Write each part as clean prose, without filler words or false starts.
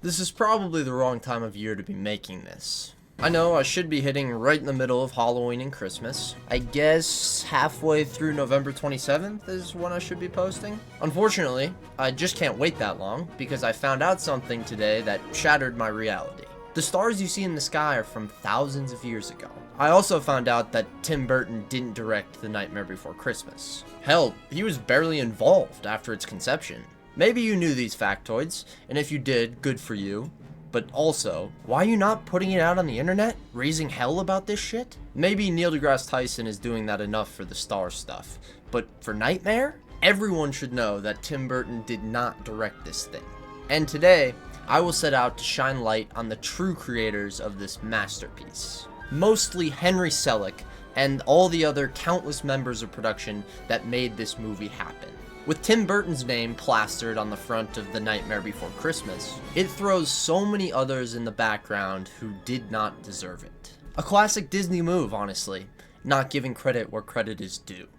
This is probably the wrong time of year to be making this. I know I should be hitting right in the middle of Halloween and Christmas. I guess halfway through November 27th is when I should be posting. Unfortunately, I just can't wait that long because I found out something today that shattered my reality. The stars you see in the sky are from thousands of years ago. I also found out that Tim Burton didn't direct The Nightmare Before Christmas. Hell, he was barely involved after its conception. Maybe you knew these factoids, and if you did, good for you. But also, why are you not putting it out on the internet? Raising hell about this shit? Maybe Neil deGrasse Tyson is doing that enough for the star stuff. But for Nightmare? Everyone should know that Tim Burton did not direct this thing. And today, I will set out to shine light on the true creators of this masterpiece. Mostly Henry Selick and all the other countless members of production that made this movie happen. With Tim Burton's name plastered on the front of The Nightmare Before Christmas, it throws so many others in the background who did not deserve it. A classic Disney move, honestly, not giving credit where credit is due.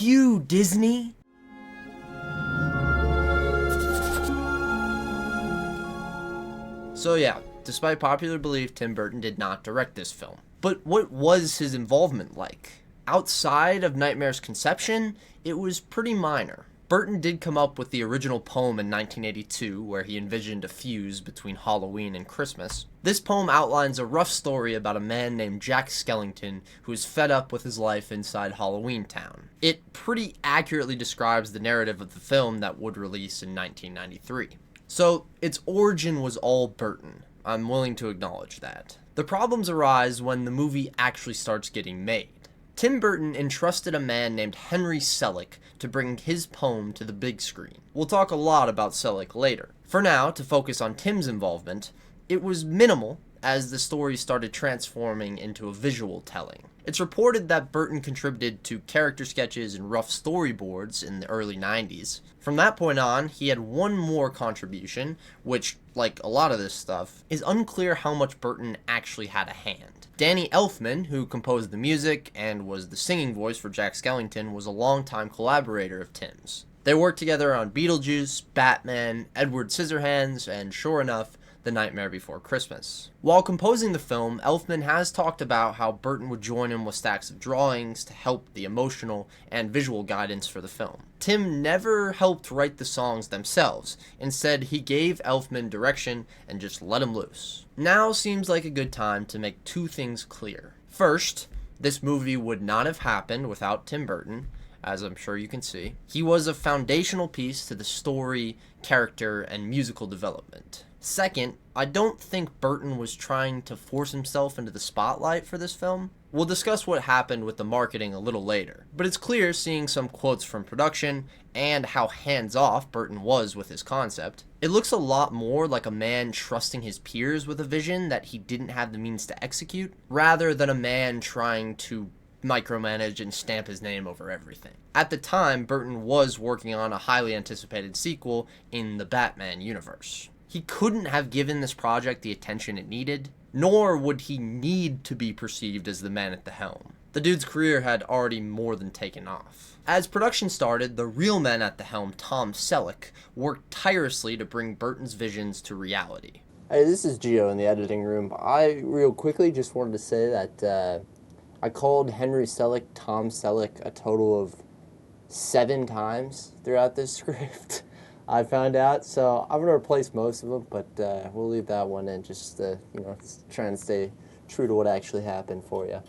F you, Disney! So yeah, despite popular belief, Tim Burton did not direct this film. But what was his involvement like? Outside of Nightmare's conception, it was pretty minor. Burton did come up with the original poem in 1982, where he envisioned a fuse between Halloween and Christmas. This poem outlines a rough story about a man named Jack Skellington who is fed up with his life inside Halloween Town. It pretty accurately describes the narrative of the film that would release in 1993. So, its origin was all Burton. I'm willing to acknowledge that. The problems arise when the movie actually starts getting made. Tim Burton entrusted a man named Henry Selick to bring his poem to the big screen. We'll talk a lot about Selick later. For now, to focus on Tim's involvement, it was minimal as the story started transforming into a visual telling. It's reported that Burton contributed to character sketches and rough storyboards in the early 90s. From that point on, he had one more contribution, which, like a lot of this stuff, is unclear how much Burton actually had a hand. Danny Elfman, who composed the music and was the singing voice for Jack Skellington, was a longtime collaborator of Tim's. They worked together on Beetlejuice, Batman, Edward Scissorhands, and sure enough, The Nightmare Before Christmas. While composing the film, Elfman has talked about how Burton would join him with stacks of drawings to help the emotional and visual guidance for the film. Tim never helped write the songs themselves. Instead, he gave Elfman direction and just let him loose. Now seems like a good time to make two things clear. First, this movie would not have happened without Tim Burton, as I'm sure you can see. He was a foundational piece to the story, character, and musical development. Second, I don't think Burton was trying to force himself into the spotlight for this film. We'll discuss what happened with the marketing a little later, but it's clear seeing some quotes from production and how hands-off Burton was with his concept. It looks a lot more like a man trusting his peers with a vision that he didn't have the means to execute, rather than a man trying to micromanage and stamp his name over everything. At the time, Burton was working on a highly anticipated sequel in the Batman universe. He couldn't have given this project the attention it needed, nor would he need to be perceived as the man at the helm. The dude's career had already more than taken off. As production started, the real man at the helm, Tom Selleck, worked tirelessly to bring Burton's visions to reality. Hey, this is Gio in the editing room. I real quickly just wanted to say that I called Henry Selick Tom Selleck a total of 7 times throughout this script. I found out, so I'm going to replace most of them, but we'll leave that one in, just trying to stay true to what actually happened for you.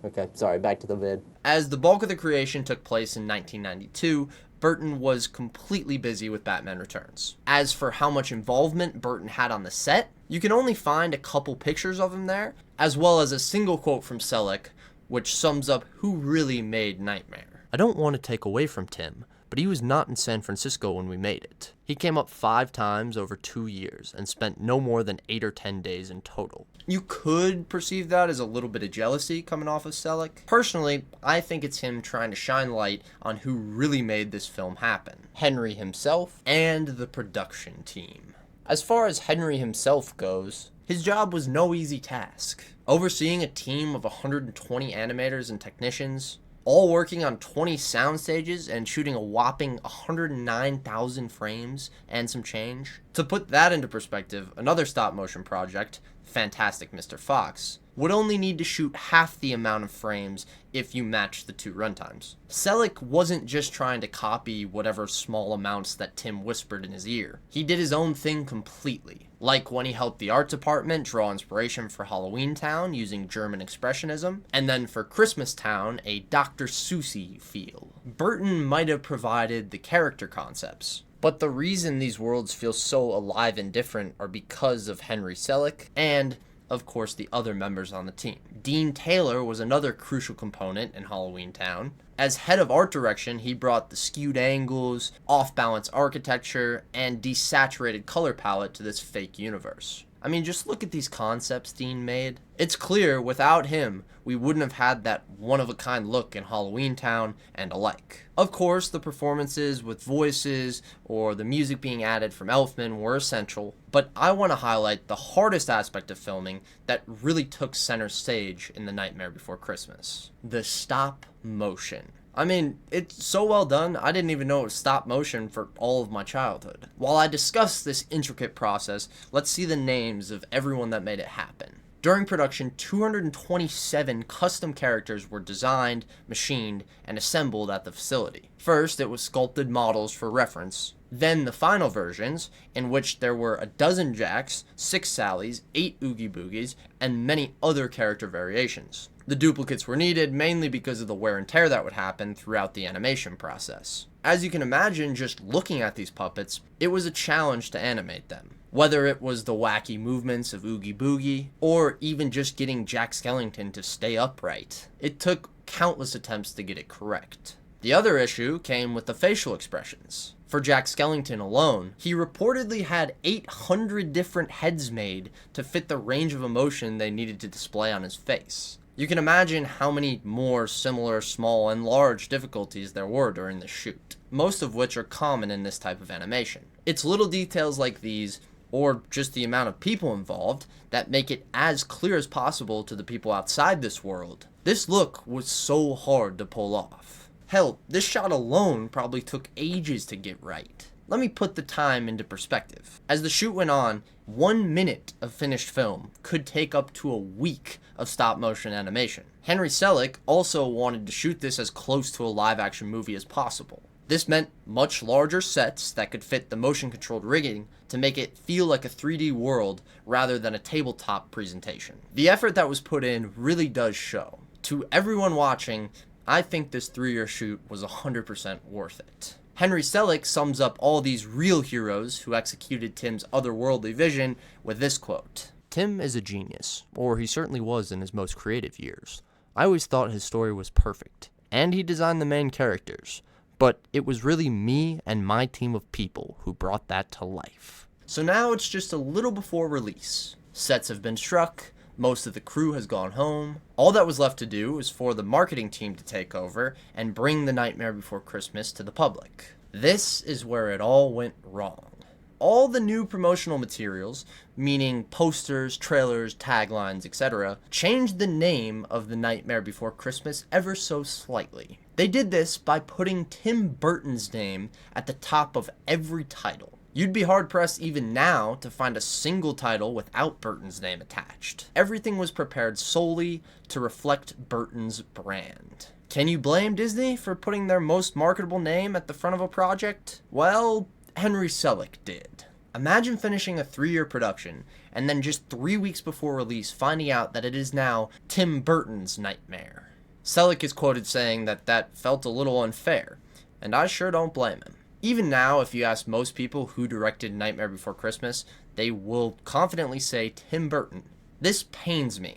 Okay, sorry, back to the vid. As the bulk of the creation took place in 1992, Burton was completely busy with Batman Returns. As for how much involvement Burton had on the set, you can only find a couple pictures of him there, as well as a single quote from Selick, which sums up who really made Nightmare. I don't want to take away from Tim, but he was not in San Francisco when we made it. He came up 5 times over 2 years and spent no more than 8 or 10 days in total. You could perceive that as a little bit of jealousy coming off of Selick. Personally, I think it's him trying to shine light on who really made this film happen. Henry himself and the production team. As far as Henry himself goes, his job was no easy task. Overseeing a team of 120 animators and technicians, all working on 20 sound stages and shooting a whopping 109,000 frames and some change. To put that into perspective, another stop motion project, Fantastic Mr. Fox, would only need to shoot half the amount of frames if you match the two runtimes. Selleck wasn't just trying to copy whatever small amounts that Tim whispered in his ear. He did his own thing completely. Like when he helped the art department draw inspiration for Halloween Town using German Expressionism, and then for Christmas Town, a Dr. Seuss-y feel. Burton might have provided the character concepts, but the reason these worlds feel so alive and different are because of Henry Selick and, of course, the other members on the team. Dean Taylor was another crucial component in Halloween Town. As head of art direction, he brought the skewed angles, off-balance architecture, and desaturated color palette to this fake universe. I mean, just look at these concepts Dean made. It's clear, without him, we wouldn't have had that one-of-a-kind look in Halloween Town and alike. Of course, the performances with voices or the music being added from Elfman were essential, but I want to highlight the hardest aspect of filming that really took center stage in The Nightmare Before Christmas. The stop motion. I mean, it's so well done, I didn't even know it was stop motion for all of my childhood. While I discuss this intricate process, let's see the names of everyone that made it happen. During production, 227 custom characters were designed, machined, and assembled at the facility. First, it was sculpted models for reference. Then the final versions, in which there were 12 Jacks, 6 Sallys, 8 Oogie Boogies, and many other character variations. The duplicates were needed mainly because of the wear and tear that would happen throughout the animation process. As you can imagine, just looking at these puppets, it was a challenge to animate them. Whether it was the wacky movements of Oogie Boogie, or even just getting Jack Skellington to stay upright. It took countless attempts to get it correct. The other issue came with the facial expressions. For Jack Skellington alone, he reportedly had 800 different heads made to fit the range of emotion they needed to display on his face. You can imagine how many more similar small and large difficulties there were during the shoot, most of which are common in this type of animation. It's little details like these, or just the amount of people involved, that make it as clear as possible to the people outside this world. This look was so hard to pull off. Hell, this shot alone probably took ages to get right. Let me put the time into perspective. As the shoot went on, 1 minute of finished film could take up to a week of stop motion animation. Henry Selick also wanted to shoot this as close to a live action movie as possible. This meant much larger sets that could fit the motion controlled rigging to make it feel like a 3D world rather than a tabletop presentation. The effort that was put in really does show. To everyone watching, I think this 3-year shoot was 100% worth it. Henry Selick sums up all these real heroes who executed Tim's otherworldly vision with this quote. Tim is a genius, or he certainly was in his most creative years. I always thought his story was perfect, and he designed the main characters, but it was really me and my team of people who brought that to life. So now it's just a little before release. Sets have been struck, most of the crew has gone home. All that was left to do is for the marketing team to take over and bring The Nightmare Before Christmas to the public. This is where it all went wrong. All the new promotional materials, meaning posters, trailers, taglines, etc., changed the name of The Nightmare Before Christmas ever so slightly. They did this by putting Tim Burton's name at the top of every title. You'd be hard-pressed even now to find a single title without Burton's name attached. Everything was prepared solely to reflect Burton's brand. Can you blame Disney for putting their most marketable name at the front of a project? Well, Henry Selick did. Imagine finishing a 3-year production, and then just 3 weeks before release finding out that it is now Tim Burton's Nightmare. Selick is quoted saying that felt a little unfair, and I sure don't blame him. Even now, if you ask most people who directed Nightmare Before Christmas, they will confidently say Tim Burton. This pains me,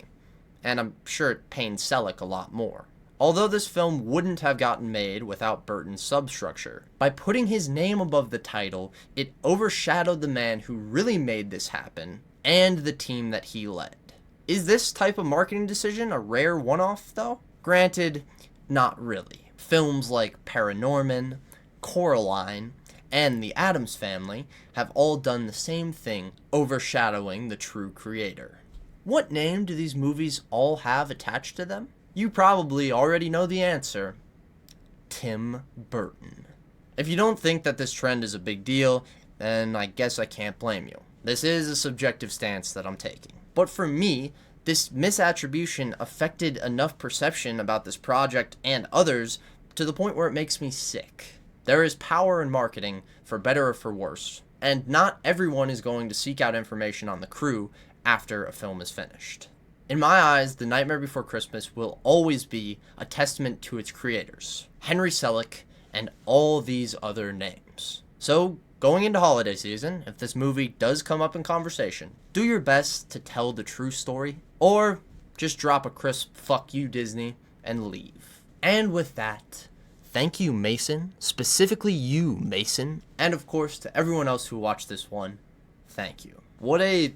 and I'm sure it pains Selick a lot more. Although this film wouldn't have gotten made without Burton's substructure, by putting his name above the title, it overshadowed the man who really made this happen, and the team that he led. Is this type of marketing decision a rare one-off, though? Granted, not really. Films like Paranorman, Coraline, and The Addams Family have all done the same thing, overshadowing the true creator. What name do these movies all have attached to them? You probably already know the answer. Tim Burton. If you don't think that this trend is a big deal, then I guess I can't blame you. This is a subjective stance that I'm taking. But for me, this misattribution affected enough perception about this project and others to the point where it makes me sick. There is power in marketing, for better or for worse, and not everyone is going to seek out information on the crew after a film is finished. In my eyes, The Nightmare Before Christmas will always be a testament to its creators, Henry Selick and all these other names. So, going into holiday season, if this movie does come up in conversation, do your best to tell the true story, or just drop a crisp "fuck you, Disney" and leave. And with that, thank you, Mason, specifically you, Mason, and of course to everyone else who watched this one, thank you. What a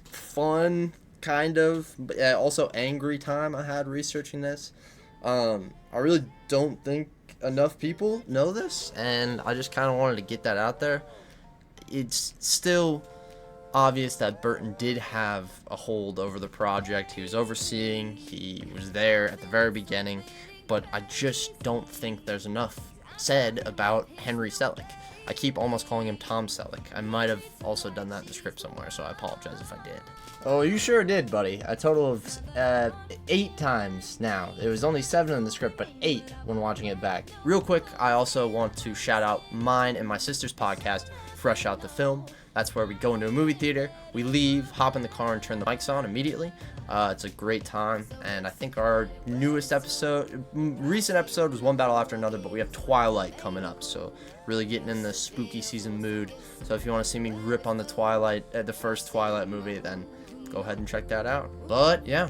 fun, kind of, but also angry time I had researching this. I really don't think enough people know this, and I just kind of wanted to get that out there. It's still obvious that Burton did have a hold over the project. He was overseeing, he was there at the very beginning, but I just don't think there's enough said about Henry Selick. I keep almost calling him Tom Selleck. I might have also done that in the script somewhere, so I apologize if I did. Oh, you sure did, buddy. A total of 8 times now. It was only 7 in the script, but 8 when watching it back. Real quick, I also want to shout out mine and my sister's podcast, Fresh Out the Film. That's where we go into a movie theater, we leave, hop in the car, and turn the mics on immediately. It's a great time, and I think our recent episode was One Battle After Another, but we have Twilight coming up, so really getting in the spooky season mood. So if you want to see me rip on the first Twilight movie, then go ahead and check that out. But yeah,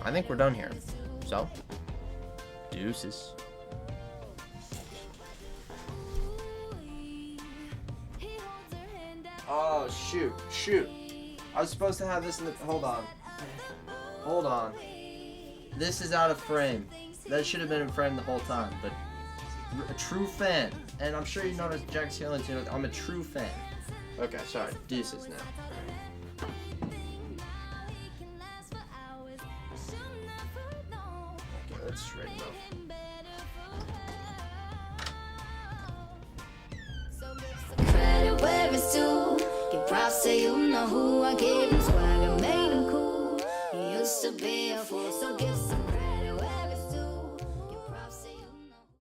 I think we're done here. So, deuces. Oh, shoot. I was supposed to have this in the... Hold on. This is out of frame. That should have been in frame the whole time, but a true fan. And I'm sure you noticed Jack Skellington, you know, I'm a true fan. Okay, sorry. Deuces now. Okay, let's straighten up. Where it's due, give props to you know who. I gave him swag, I made him cool. He used to be a fool, so give some